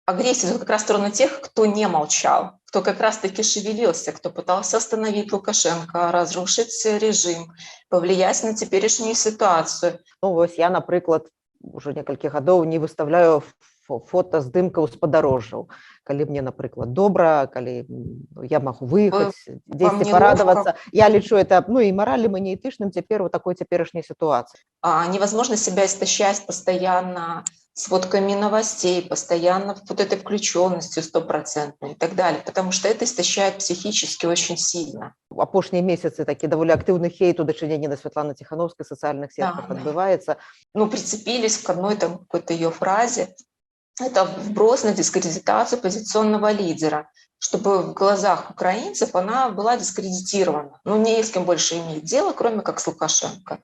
агрессия идет как раз в сторону тех, кто не молчал, кто как раз-таки шевелился, кто пытался остановить Лукашенко, разрушить режим, повлиять на теперешнюю ситуацию. Ну, вось я, напрыклад, уже некалькі гадоў не выставляю фота здымкаў з падарожжаў. Калі мне, напрыклад, добра, калі я магу выехаць, дзесьці парадавацца. Я лічу это, ну, і маральным, і неэтычным цяпер у такой цяперашняй сітуацыі. Невозможно себя истощать постоянно сводками новостей, постоянно вот этой включенностью стопроцентной и так далее, потому что это истощает психически очень сильно. Апошнія месяцы такі даволі актыўны хейт у дачыненні да Святланы Ціхановскай в социальных сетках адбываецца. Ну, прицепились к одной там какой-то ее фразе. Это вброс на дискредитацию позиционного лидера, чтобы в глазах украинцев она была дискредитирована. Ну, не с кем больше иметь дело, кроме как с Лукашенко.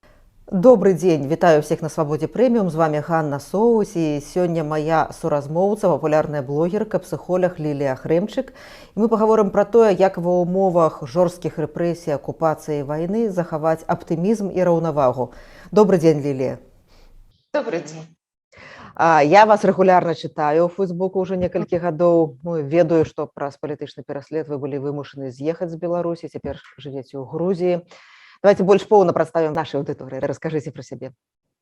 Добрый день, вітаю всех на Свободе Премиум, с вами Ганна Соус, и сегодня моя суразмоўца, популярная блогерка, психолог Лілія Хрэмчык. И мы поговорим про то, как в умовах жорсткіх рэпрэсій, оккупации и войны захаваць оптимизм и раўнавагу. Добрый день, Лілія. Добрый день. Я вас регулярно читаю у Фейсбуку уже некалькі гадоў. Ведаю, што праз палітычны пераслед вы былі вымушаны з'ехаць з Беларусі, цяпер жывеце ў Грузіі. Давайте больше полно представим нашей аудитории. Расскажите про себя.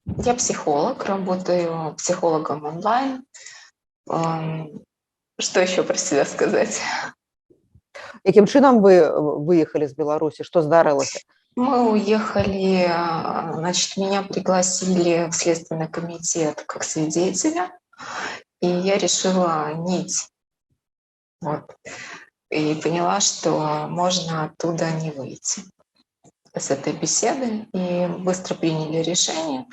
Я психолог, работаю психологом онлайн. Что еще про себя сказать? Яким чином вы выехали из Беларуси? Что здарылася? Мы уехали, значит, меня пригласили в Следственный комитет как свидетеля, и я решила нить. Вот. И поняла, что можно оттуда не выйти с этой беседы, и быстро приняли решение.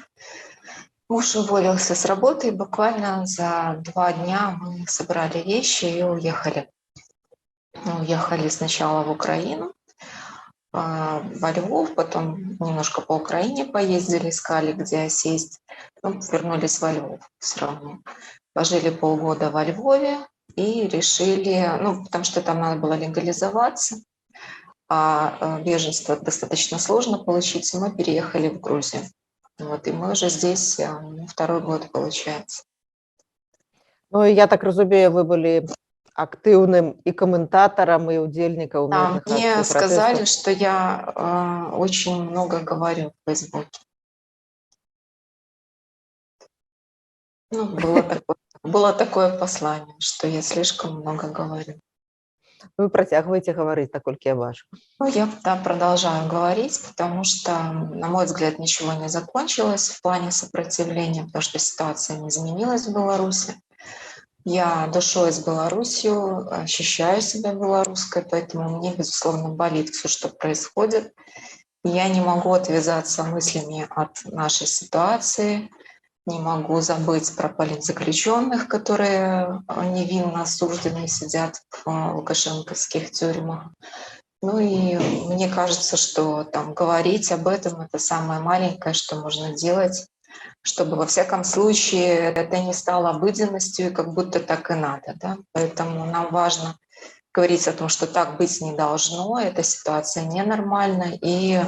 Муж уволился с работы, и буквально за 2 дня мы собрали вещи и уехали. Уехали сначала в Украину, во Львов, потом немножко по Украине поездили, искали, где сесть. Потом вернулись во Львов все равно. Пожили полгода во Львове и решили, потому что там надо было легализоваться, а беженство достаточно сложно получить, мы переехали в Грузию. Вот, и мы уже здесь 2-й год, получается. Ну, я так разумею, вы были активным и комментатором, и удельником. Да, мне сказали, что я очень много говорю в Фейсбуке. Было такое послание, что я слишком много говорю. Вы протягиваете говорить, наколькі я бачу. Я продолжаю говорить, потому что, на мой взгляд, ничего не закончилось в плане сопротивления, потому что ситуация не изменилась в Беларуси. Я душой с Беларусью, ощущаю себя белорусской, поэтому мне, безусловно, болит все, что происходит. Я не могу отвязаться мыслями от нашей ситуации, не могу забыть про политзаключенных, которые невинно осуждены сидят в лукашенковских тюрьмах. Ну и мне кажется, что там говорить об этом — это самое маленькое, что можно делать, чтобы во всяком случае это не стало обыденностью, и как будто так и надо. Да? Поэтому нам важно говорить о том, что так быть не должно, эта ситуация ненормальна, и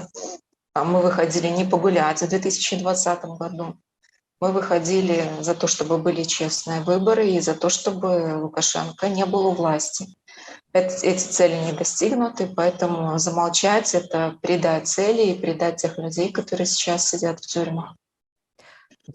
мы выходили не погулять в 2020 году. Мы выходили за то, чтобы были честные выборы, и за то, чтобы Лукашенко не был у власти. Эти цели не достигнуты, поэтому замолчать — это предать цели и предать тех людей, которые сейчас сидят в тюрьмах.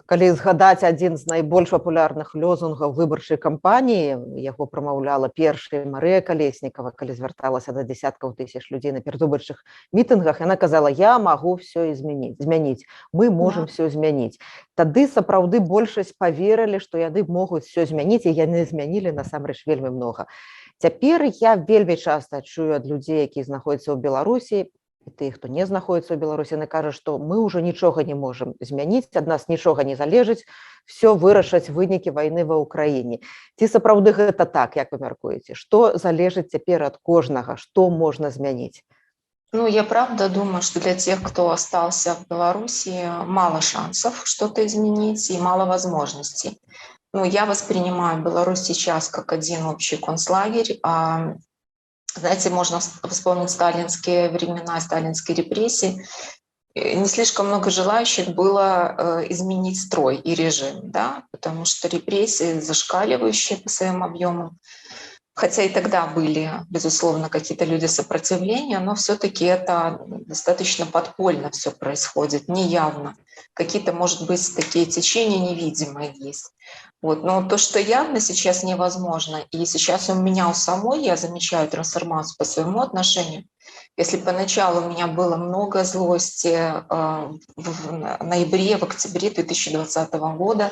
Калі згадаць адзін з найбольш папулярных лозунгаў выбарчай кампаніі, яго прамаўляла першая Марыя Калеснікава, калі звярталася да дзесяткаў тысяч людзей на перадвыбарчых мітынгах, яна казала: я магу все змяніць, мы можем все змяніць. Тады сапраўды большасць поверылі, што яны могуць все змяніць, і яны змянілі насамрэч вельмі многа. Цяпер я вельмі часта чую ад людзей, якія знаходзяцца ў Беларусі, і тых, хто не знаходіцца ў Беларусі, яны кажуць, што мы ўжо нічога не можам змяніць, ад нас нічога не залежыць, все вырашаць вынікі вайны ва Ўкраіне. Ці сапраўды гэта так, як вы мяркуеце? Што залежыць цяпер ад кожнага, што можна змяніць? Я правда думаю, что для тех, кто остался в Беларуси, мало шансов что-то изменить и мало возможностей. Я воспринимаю Беларусь сейчас как один общий концлагерь. Знаете, можно вспомнить сталинские времена, сталинские репрессии. не слишком много желающих было изменить строй и режим, да, потому что репрессии зашкаливающие по своим объемам. Хотя и тогда были, безусловно, какие-то люди сопротивления, но все-таки это достаточно подпольно все происходит, неявно. Какие-то, может быть, такие течения невидимые есть. Вот. Но то, что явно сейчас невозможно, и сейчас у меня у самой, я замечаю трансформацию по своему отношению. Если поначалу у меня было много злости в ноябре, в октябре 2020 года,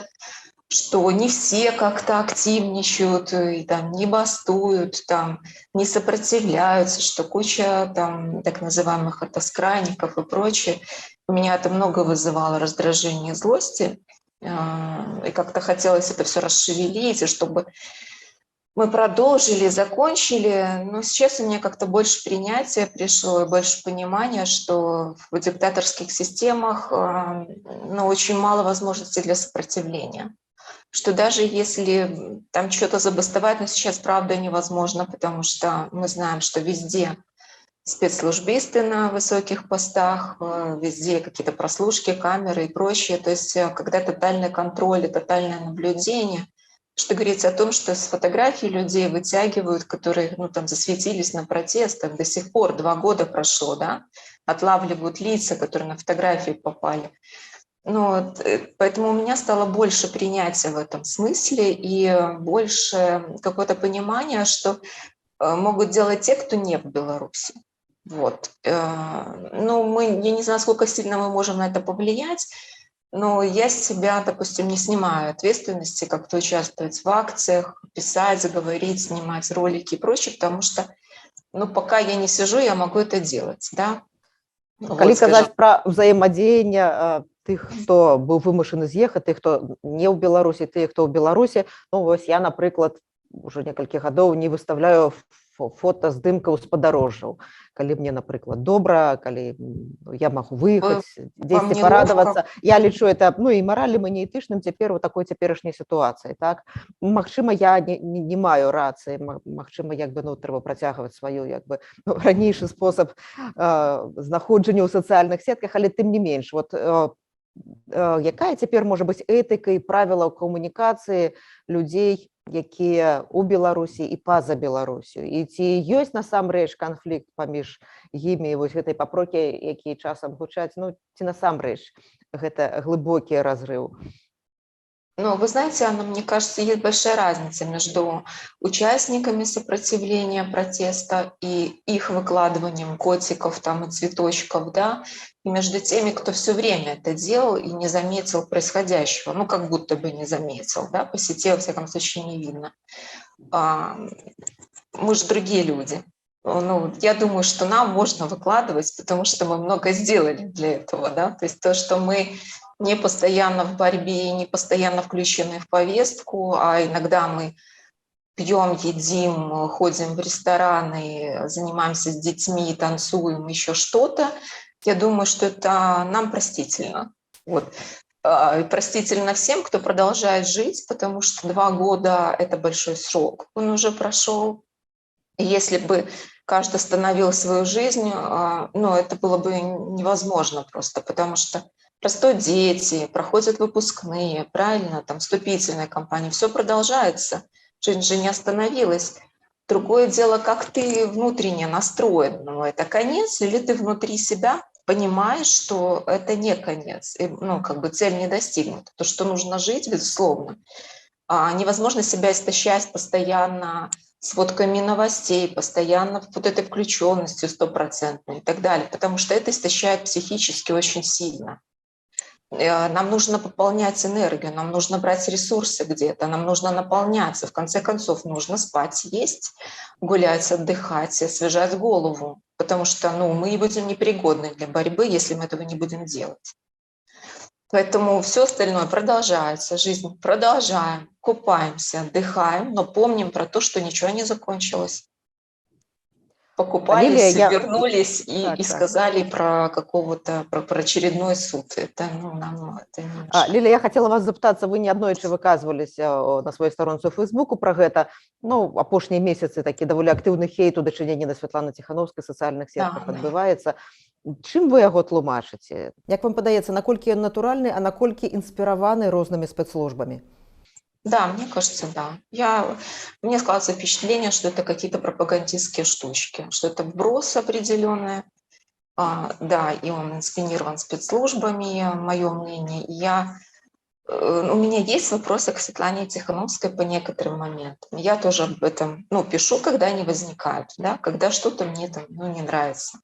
что не все как-то активничают, и там не бастуют, там не сопротивляются, что куча там так называемых отоскрайников и прочее. У меня это много вызывало раздражение и злости, и как-то хотелось это все расшевелить, и чтобы мы продолжили, закончили, но сейчас у меня как-то больше принятия пришло и больше понимания, что в диктаторских системах ну, очень мало возможностей для сопротивления. Что даже если там что-то забастовать, но сейчас правда невозможно, потому что мы знаем, что везде спецслужбисты на высоких постах, везде какие-то прослушки, камеры и прочее. То есть когда тотальный контроль и тотальное наблюдение, что говорится о том, что с фотографий людей вытягивают, которые ну, там, засветились на протестах, до сих пор 2 года прошло, да, отлавливают лица, которые на фотографии попали. Ну, вот, поэтому у меня стало больше принятия в этом смысле и больше какое-то понимание, что могут делать те, кто не в Беларуси. Вот. Ну, я не знаю, сколько сильно мы можем на это повлиять, но я с себя, допустим, не снимаю ответственности, как-то участвовать в акциях, писать, говорить, снимать ролики и прочее, потому что, ну, пока я не сижу, я могу это делать, да. Калі Вот, скажем. казаць пра ўзаемадзеянне тых, хто быў вымушаны з'ехаць, тых, хто не ў Беларусі, тыя, хто ў Беларусі, ну вось я, напрыклад, уже некалькі гадоў не выставляю фота здымкаў з падарожжаў. Калі мне, напрыклад, добра, калі я магу выехаць, дзесьці парадавацца. Я лічу это ну, і маральным, і неэтычным цяпер у такой цяперашняй сітуацыі. Так? Магчыма, я не маю рацыі, магчыма, як бы, ну, трэба працягваць сваю як бы, ну, ранейшы спосаб знаходжання ў сацыяльных сетках, але тым не менш. Вот, якая цяпер можа быць этыка і правіла ў камунікацыі людзей, якія ў Беларусі і па-за Беларусю, і ці ёсць насамрэч канфлікт паміж імі і вось гэтай папрокі, якія часам гучаць, ну ці насамрэч гэта глыбокі разрыў? Ну, вы знаете, Анна, мне кажется, есть большая разница между участниками сопротивления протеста и их выкладыванием котиков там и цветочков, да, и между теми, кто все время это делал и не заметил происходящего, ну, как будто бы не заметил, да, по сети, во всяком случае, не видно. Мы же другие люди. Ну, я думаю, что нам можно выкладывать, потому что мы много сделали для этого, да, то есть то, что мы не постоянно в борьбе, не постоянно включены в повестку, а иногда мы пьем, едим, ходим в рестораны, занимаемся с детьми, танцуем, еще что-то. Я думаю, что это нам простительно. Вот. И простительно всем, кто продолжает жить, потому что 2 года – это большой срок. Он уже прошел. И если бы каждый остановил свою жизнь, ну, это было бы невозможно просто, потому что растут дети, проходят выпускные, правильно, там вступительная кампания, все продолжается, жизнь же не остановилась. Другое дело, как ты внутренне настроен, ну, это конец, или ты внутри себя понимаешь, что это не конец, и, ну, как бы цель не достигнута. То, что нужно жить, безусловно. Невозможно себя истощать постоянно сводками новостей, постоянно вот этой включенностью 100% и так далее, потому что это истощает психически очень сильно. Нам нужно пополнять энергию, нам нужно брать ресурсы где-то, нам нужно наполняться. В конце концов, нужно спать, есть, гулять, отдыхать, освежать голову, потому что ну, мы будем непригодны для борьбы, если мы этого не будем делать. Поэтому все остальное продолжается, жизнь продолжаем, купаемся, отдыхаем, но помним про то, что ничего не закончилось. покупались, Лилия, вернулись и так. сказали про какого-то, про очередной суд. Это, ну, нам это не мешает. Лілія, я хотела вас запытацца, вы неаднойчы выказваліся на сваёй старонцы ў Фейсбуку пра гэта. Ну, апошнія месяцы такі даволі актыўны хейт у дачыненні да Святланы Ціхановскай сацыяльных сетках Да. адбываецца. Чым вы яго тлумачыце? Як вам падаецца, наколькі ён натуральны, а наколькі інспіраваны рознымі спецслужбамі? Да, мне кажется, да. Мне складывается впечатление, что это какие-то пропагандистские штучки, что это вброс определенный. Да, и он инсценирован спецслужбами, мое мнение. У меня есть вопросы к Светлане Тихановской по некоторым моментам. Я тоже об этом пишу, когда они возникают, да, когда что-то мне там не нравится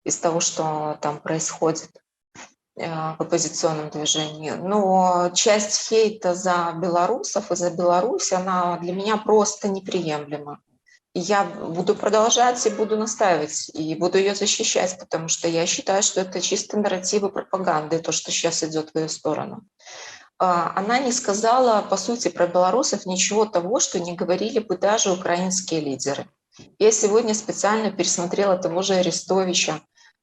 из того, что там происходит в оппозиционном движении. Но часть хейта за белорусов и за Беларусь, она для меня просто неприемлема. И я буду продолжать и буду настаивать, и буду ее защищать, потому что я считаю, что это чисто нарративы пропаганды, то, что сейчас идет в ее сторону. Она не сказала, по сути, про белорусов ничего того, что не говорили бы даже украинские лидеры. Я сегодня специально пересмотрела того же Арестовича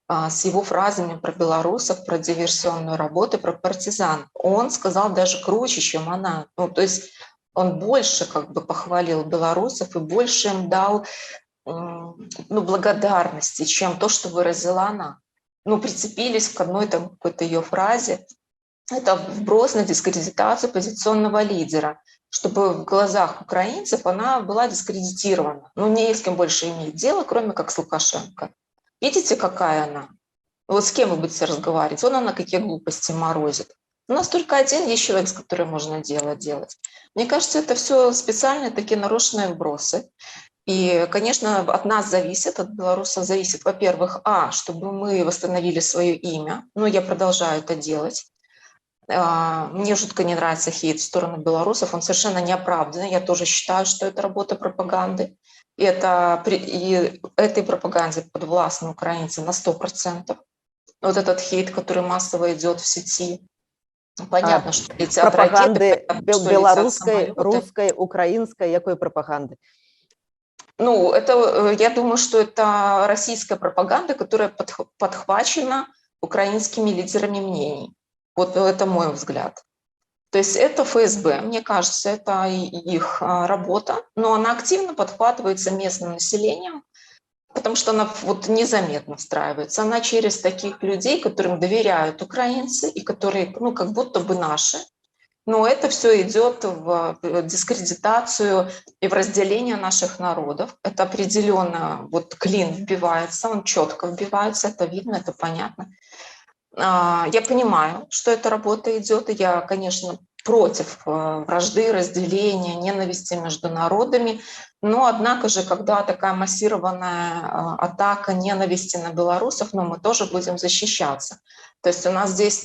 с его фразами про белорусов, про диверсионную работу, про партизан. Он сказал даже круче, чем она. То есть он больше как бы похвалил белорусов и больше им дал благодарности, чем то, что выразила она. Прицепились к одной там какой-то ее фразе. Это вброс на дискредитацию позиционного лидера, чтобы в глазах украинцев она была дискредитирована. Не с кем больше иметь дело, кроме как с Лукашенко. Видите, какая она? Вот с кем вы будете разговаривать? Она какие глупости морозит. У нас только один есть человек, с которым можно дело делать. Мне кажется, это все специальные такие нарочные вбросы. И, конечно, от нас зависит, от белорусов зависит, во-первых, чтобы мы восстановили свое имя. Я продолжаю это делать. Мне жутко не нравится хейт в сторону белорусов, он совершенно неоправданный. Я тоже считаю, что это работа пропаганды. И этой пропаганде подвластны украинцы на 100%. Вот этот хейт, который массово идет в сети. Понятно, что летят пропаганды ракеты, белорусской, русской, украинской, какой пропаганды? Я думаю, что это российская пропаганда, которая подхвачена украинскими лидерами мнений. Вот это мой взгляд. То есть это ФСБ, мне кажется, это их работа, но она активно подхватывается местным населением, потому что она незаметно встраивается. Она через таких людей, которым доверяют украинцы и которые, как будто бы наши. Но это все идет в дискредитацию и в разделение наших народов. Это определенно клин вбивается, он четко вбивается, это видно, это понятно. Я понимаю, что эта работа идет, и я, конечно, против вражды, разделения, ненависти между народами. Но, однако же, когда такая массированная атака ненависти на белорусов, мы тоже будем защищаться. То есть у нас здесь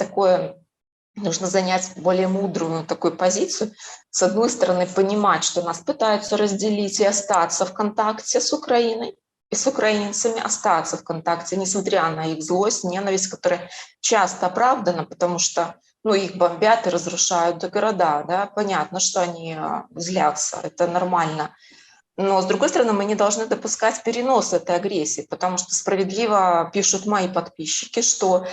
нужно занять более мудрую такую позицию. С одной стороны, понимать, что нас пытаются разделить и остаться в контакте с Украиной, и с украинцами остаться в контакте, несмотря на их злость, ненависть, которая часто оправдана, потому что их бомбят и разрушают города. Да? Понятно, что они злятся, это нормально. Но, с другой стороны, мы не должны допускать перенос этой агрессии, потому что справедливо пишут мои подписчики, что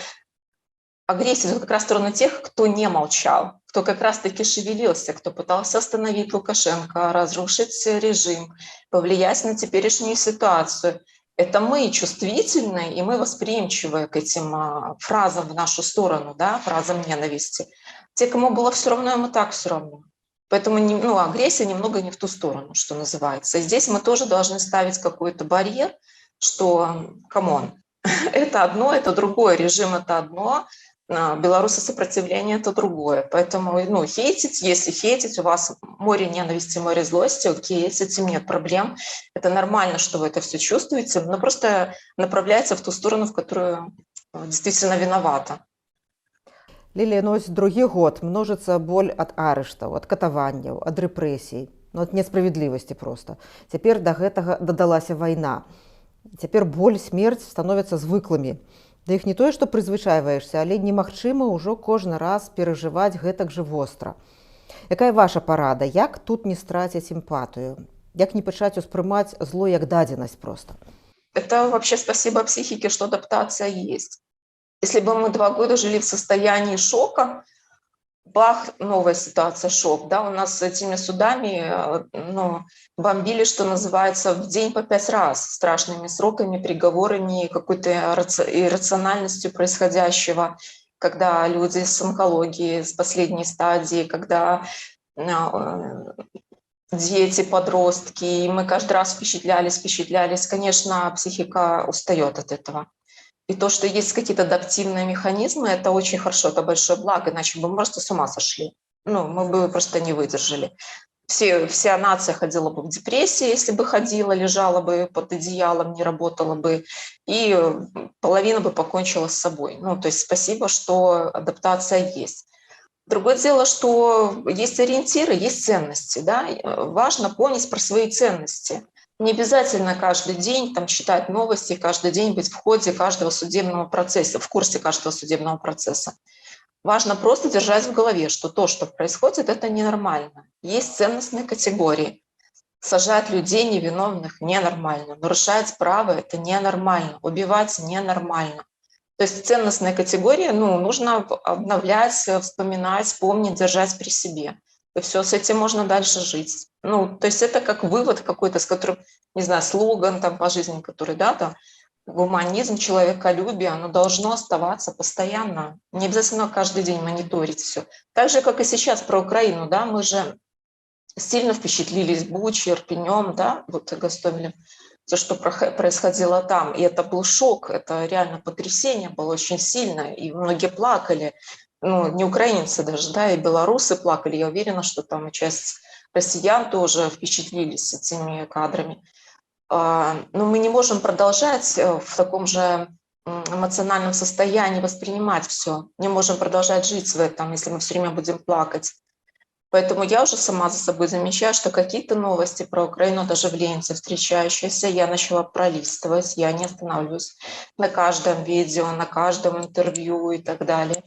агрессия идет как раз в сторону тех, кто не молчал, кто как раз-таки шевелился, кто пытался остановить Лукашенко, разрушить режим, повлиять на теперешнюю ситуацию. Это мы чувствительны, и мы восприимчивы к этим фразам в нашу сторону, да, фразам ненависти. Те, кому было все равно, им и так все равно. Поэтому агрессия немного не в ту сторону, что называется. И здесь мы тоже должны ставить какой-то барьер, что, камон, это одно, это другое, режим это одно, белорусы сопротивление это другое. Поэтому, хейтить, если хейтить, у вас море ненависти, море злости, окей, с этим нет проблем. Это нормально, что вы это все чувствуете, но просто направляется в ту сторону, в которую действительно виновата. Лілія, другі год множыцца боль ад арыштаў, ад катаванняў, ад рэпрэсій, ад несправядлівасці проста. Цяпер да гэтага дадалася вайна. Цяпер боль, смерць становяцца звыклымі. Да іх не тое, што прызвычайваешся, але немагчыма ўжо кожны раз перажываць гэтак жа востра. Якая ваша парада? Як тут не страціць эмпатыю? Як не пачаць успрымаць зло як дадзенасць проста? Это вообще спасибо психике, что адаптация есть. Если бы мы 2 года жили в состоянии шока, бах, новая ситуация, шок, да, у нас с этими судами, ну, бомбили, что называется, в день по 5 раз, страшными сроками, приговорами, какой-то иррациональностью происходящего, когда люди с онкологией, с последней стадии, когда дети, подростки, и мы каждый раз впечатлялись. Конечно, психика устает от этого. И то, что есть какие-то адаптивные механизмы, это очень хорошо, это большое благо, иначе бы мы просто с ума сошли. Ну, мы бы просто не выдержали. Вся нация ходила бы в депрессии, если бы ходила, лежала бы под одеялом, не работала бы, и половина бы покончила с собой. Ну, то есть спасибо, что адаптация есть. Другое дело, что есть ориентиры, есть ценности. Да? Важно помнить про свои ценности. Не обязательно каждый день там, читать новости, каждый день быть в ходе каждого судебного процесса, в курсе каждого судебного процесса. Важно просто держать в голове, что то, что происходит, это ненормально. Есть ценностные категории. Сажать людей невиновных ненормально. Нарушать права – это ненормально. Убивать ненормально. То есть ценностные категории, ну, нужно обновлять, вспоминать, помнить, держать при себе. И все, с этим можно дальше жить. Ну, то есть это как вывод какой-то, с которым, не знаю, слоган там по жизни, который, да, там, гуманизм, человеколюбие, оно должно оставаться постоянно. Не обязательно каждый день мониторить все. Так же, как и сейчас про Украину, да, мы же сильно впечатлились Бучей, Ирпенем, да, вот Гостомелем, то, что происходило там. И это был шок, это реально потрясение было очень сильное, и многие плакали. Ну, не украинцы даже, да, и белорусы плакали. Я уверена, что там и часть россиян тоже впечатлились этими кадрами. Но мы не можем продолжать в таком же эмоциональном состоянии воспринимать все. Не можем продолжать жить в этом, если мы все время будем плакать. Поэтому я уже сама за собой замечаю, что какие-то новости про Украину, даже в ленте встречающиеся, я начала пролистывать, я не останавливаюсь на каждом видео, на каждом интервью и так далее.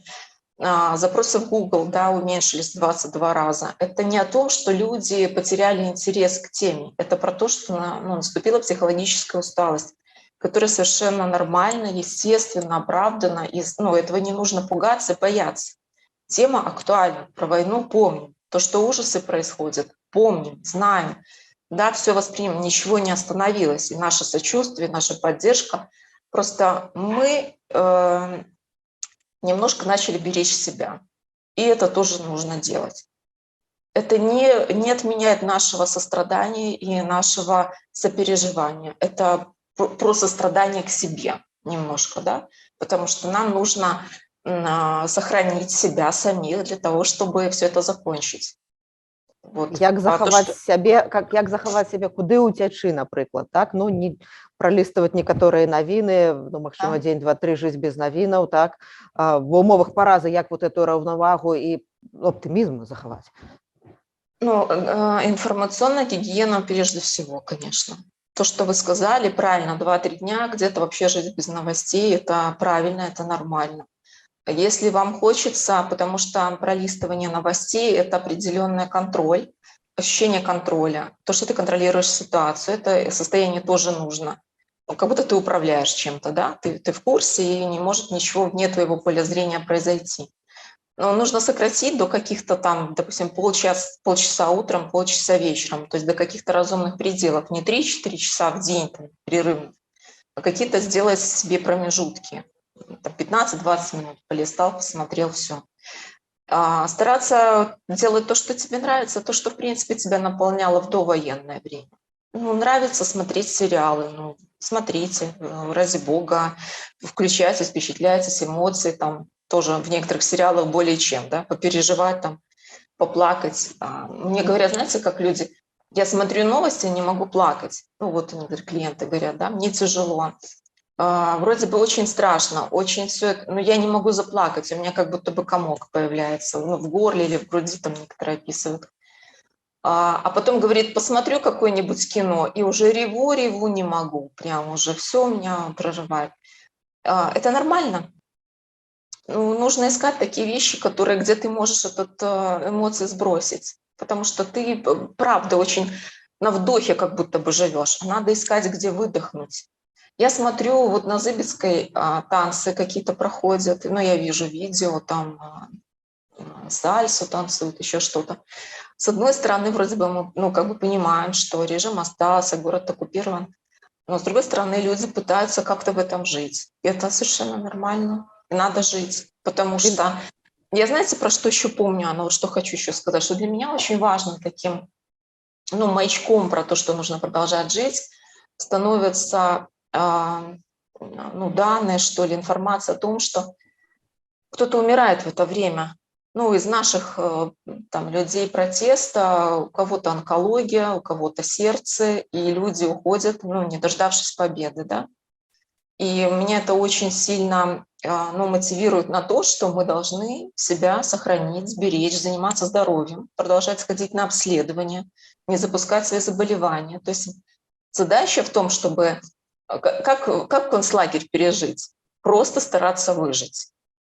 Запросы в Google, да, уменьшились в 22 раза. Это не о том, что люди потеряли интерес к теме. Это про то, что наступила психологическая усталость, которая совершенно нормально, естественно, оправдана. И, этого не нужно пугаться и бояться. Тема актуальна. Про войну помним. То, что ужасы происходят, помним, знаем. Да, все воспримем, ничего не остановилось. И наше сочувствие, наша поддержка. Просто мы немножко начали беречь себя. И это тоже нужно делать. Это не отменяет нашего сострадания и нашего сопереживания. Это про сострадание к себе немножко, да? Потому что нам нужно сохранить себя самих для того, чтобы все это закончить. Вот. Як захаваць сябе, куды ўцячы, напрыклад, так? Ну, не праліставаць некаторыя навіны, ну, магчыма, дзень, два, тры жыць без навінаў, так? В умовах паразы, як вот эту раўнавагу і оптымізм захаваць? Ну, информационная гигиена прежде всего, конечно. То, что вы сказали, правильно, 2-3 дня где-то вообще жить без новостей, это правильно, это нормально. Если вам хочется, потому что пролистывание новостей – это определенный контроль, ощущение контроля. То, что ты контролируешь ситуацию, это состояние тоже нужно. Как будто ты управляешь чем-то, да? Ты в курсе, и не может ничего вне твоего поля зрения произойти. Но нужно сократить до каких-то там, допустим, полчаса утром, полчаса вечером, то есть до каких-то разумных пределов. Не 3-4 часа в день там, перерывов, а какие-то сделать себе промежутки. 15-20 минут полистал, посмотрел, все. Стараться делать то, что тебе нравится, то, что, в принципе, тебя наполняло в довоенное время. Ну, нравится смотреть сериалы, ну, смотрите, ради бога, включайтесь, впечатляйтесь, эмоции, там, тоже в некоторых сериалах более чем, да, попереживать, там, поплакать. Мне говорят, знаете, как люди, я смотрю новости, не могу плакать. Ну, вот некоторые клиенты говорят, да, мне тяжело. Вроде бы очень страшно, очень все это, но я не могу заплакать, у меня как будто бы комок появляется, ну, в горле или в груди, там некоторые описывают. А потом говорит, посмотрю какое-нибудь кино, и уже реву не могу, прям уже все меня прорывает. Это нормально. Ну, нужно искать такие вещи, которые, где ты можешь эмоции сбросить, потому что ты, правда, очень на вдохе как будто бы живешь. Надо искать, где выдохнуть. Я смотрю, вот на Зыбецкой танцы какие-то проходят, ну, я вижу видео, там сальсу танцуют, еще что-то. С одной стороны, вроде бы мы, ну, как бы понимаем, что режим остался, город оккупирован, но с другой стороны, люди пытаются как-то в этом жить. И это совершенно нормально. И надо жить, потому что я, знаете, про что еще помню, вот что хочу еще сказать, что для меня очень важным таким, ну, маячком про то, что нужно продолжать жить, становятся ну, данные, что ли, информация о том, что кто-то умирает в это время. Ну, из наших там людей протеста, у кого-то онкология, у кого-то сердце, и люди уходят, ну, не дождавшись победы, да. И меня это очень сильно ну, мотивирует на то, что мы должны себя сохранить, сберечь, заниматься здоровьем, продолжать сходить на обследование, не запускать свои заболевания. То есть задача в том, чтобы как концлагерь пережить, просто стараться выжить.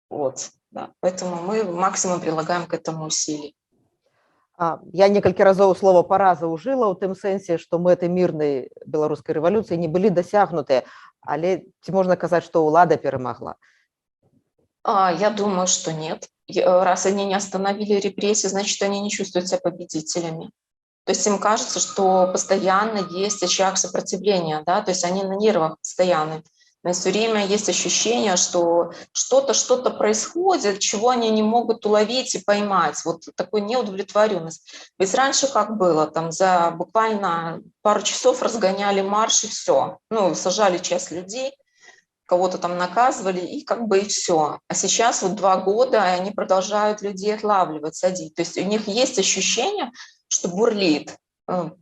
Вот, да. Поэтому мы максимум прилагаем к этому усилий. Я некалькі разоў слова параза ўжыла ў тым сэнсе, што мэты мірнай беларускай рэвалюцыі не былі дасягнутыя, але ці можна казаць, што ўлада перамагла? Я думаю, что нет. Раз они не остановили репрессии, значит, они не чувствуют себя победителями. То есть им кажется, что постоянно есть очаг сопротивления, да, то есть они на нервах постоянно. Но все время есть ощущение, что что-то происходит, чего они не могут уловить и поймать. Вот такой неудовлетворенность. Ведь раньше как было? Там за буквально пару часов разгоняли марш и все. Ну, сажали часть людей, кого-то там наказывали, и как бы и все. А сейчас вот 2 года, и они продолжают людей отлавливать, садить. То есть у них есть ощущение, что бурлит.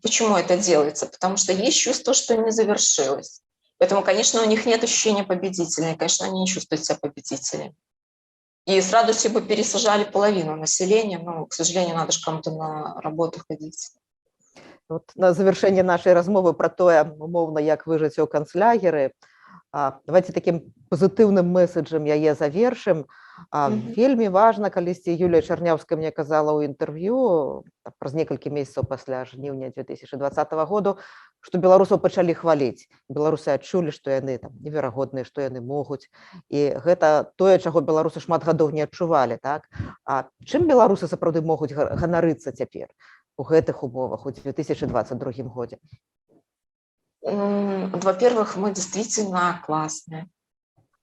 Почему это делается? Потому что есть чувство, что не завершилось. Поэтому, конечно, у них нет ощущения победителя, и, конечно, они не чувствуют себя победителями. И с радостью бы пересажали половину населения, но, к сожалению, надо же кому-то на работу ходить. Вот на завяршэнне нашай размовы пра тое, умоўна, як выжыць у канцлягеры, давайте такім пазітыўным месседжам яе завершым. Вельмі важна, калісьці Юлія Чарняўская мне казала ў інтэрв'ю праз некалькі месяцаў пасля жніўня 2020 году, што беларусаў пачалі хваліць. Беларусы адчулі, што яны там неверагодныя, што яны могуць. І гэта тое, чаго беларусы шмат гадоў не адчувалі. Так? Чым беларусы сапраўды могуць ганарыцца цяпер у гэтых умовах у 2022 годзе? Во-первых, мы действительно классные.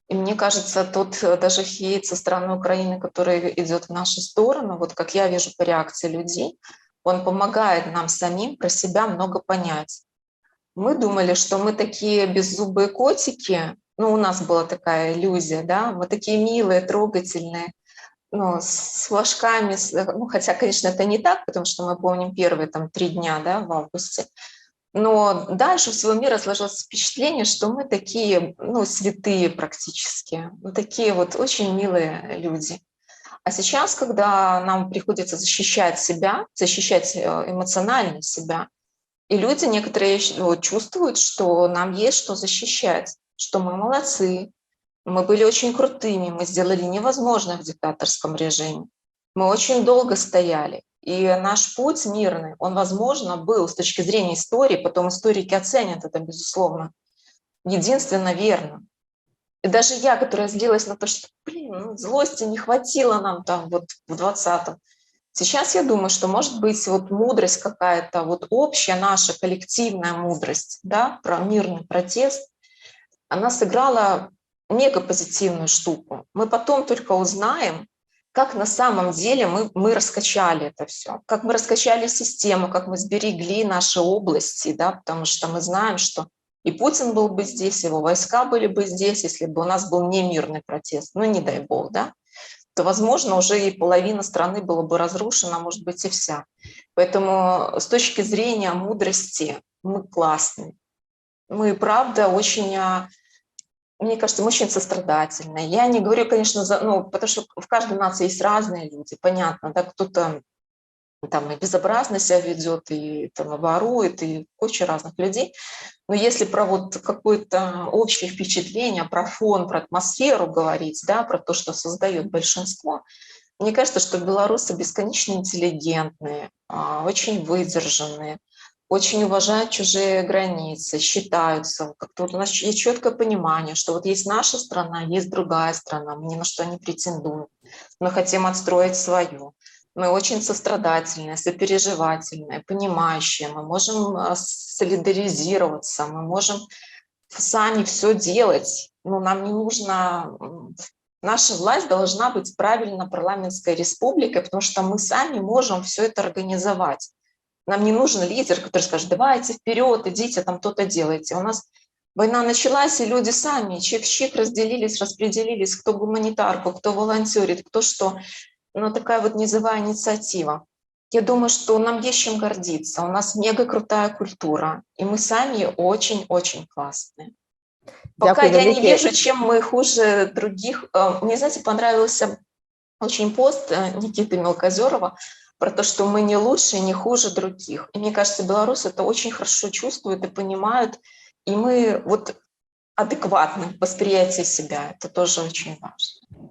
И мне кажется, тот даже хейт со стороны Украины, который идет в нашу сторону, вот как я вижу по реакции людей, он помогает нам самим про себя много понять. Мы думали, что мы такие беззубые котики, ну, у нас была такая иллюзия, да, мы такие милые, трогательные, ну, с флажками, ну, хотя, конечно, это не так, потому что мы помним первые там 3 дня, да, в августе. Но дальше у всего мира сложилось впечатление, что мы такие, ну, святые практически, ну, такие вот очень милые люди. А сейчас, когда нам приходится защищать себя, защищать эмоционально себя, и люди некоторые вот, чувствуют, что нам есть что защищать, что мы молодцы, мы были очень крутыми, мы сделали невозможное в диктаторском режиме. Мы очень долго стояли. И наш путь мирный, он, возможно, был с точки зрения истории, потом историки оценят это, безусловно, единственно верно. И даже я, которая злилась на то, что, ну, злости не хватило нам там вот в 20-м, сейчас я думаю, что, может быть, вот мудрость какая-то, вот общая наша коллективная мудрость, да, про мирный протест, она сыграла мега позитивную штуку. Мы потом только узнаем, как на самом деле мы раскачали это все, как мы раскачали систему, как мы сберегли наши области, да, потому что мы знаем, что и Путин был бы здесь, его войска были бы здесь, если бы у нас был не мирный протест, ну не дай бог, да, то, возможно, уже и половина страны была бы разрушена, а может быть и вся. Поэтому с точки зрения мудрости мы классные. Мы, правда, очень... Мне кажется, мы очень сострадательные. Я не говорю, конечно, ну, потому что в каждой нации есть разные люди, понятно, да, кто-то там и безобразно себя ведет, и там ворует, и куча разных людей. Но если про вот какое-то общее впечатление, про фон, про атмосферу говорить, да, про то, что создает большинство, мне кажется, что белорусы бесконечно интеллигентные, очень выдержанные, очень уважают чужие границы, считаются. Как-то вот у нас есть четкое понимание, что вот есть наша страна, есть другая страна, мы ни на что не претендуем. Мы хотим отстроить свою. Мы очень сострадательные, сопереживательные, понимающие. Мы можем солидаризироваться, мы можем сами все делать. Но нам не нужно... Наша власть должна быть правильно парламентской республикой, потому что мы сами можем все это организовать. Нам не нужен лидер, который скажет: давайте вперед, идите, там то-то делайте. У нас война началась, и люди сами чик в чик разделились, распределились, кто гуманитарку, кто волонтерит, кто что. Но такая вот низовая инициатива. Я думаю, что нам есть чем гордиться. У нас мега крутая культура, и мы сами очень-очень классные. Пока Дякую я не вялікі. вижу, чем мы хуже других. Мне, знаете, понравился очень пост Никиты Мелкозерова про то, что мы не лучше, не хуже других. И мне кажется, белорусы это очень хорошо чувствуют и понимают, и мы вот адекватны в восприятии себя. Это тоже очень важно.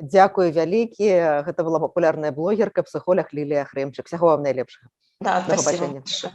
Дякую вялікі. Гэта была папулярная блогерка, псіхолог Лілія Хрымчык. Всяго вам найлепшага. Да, До спасибо побачення. большое.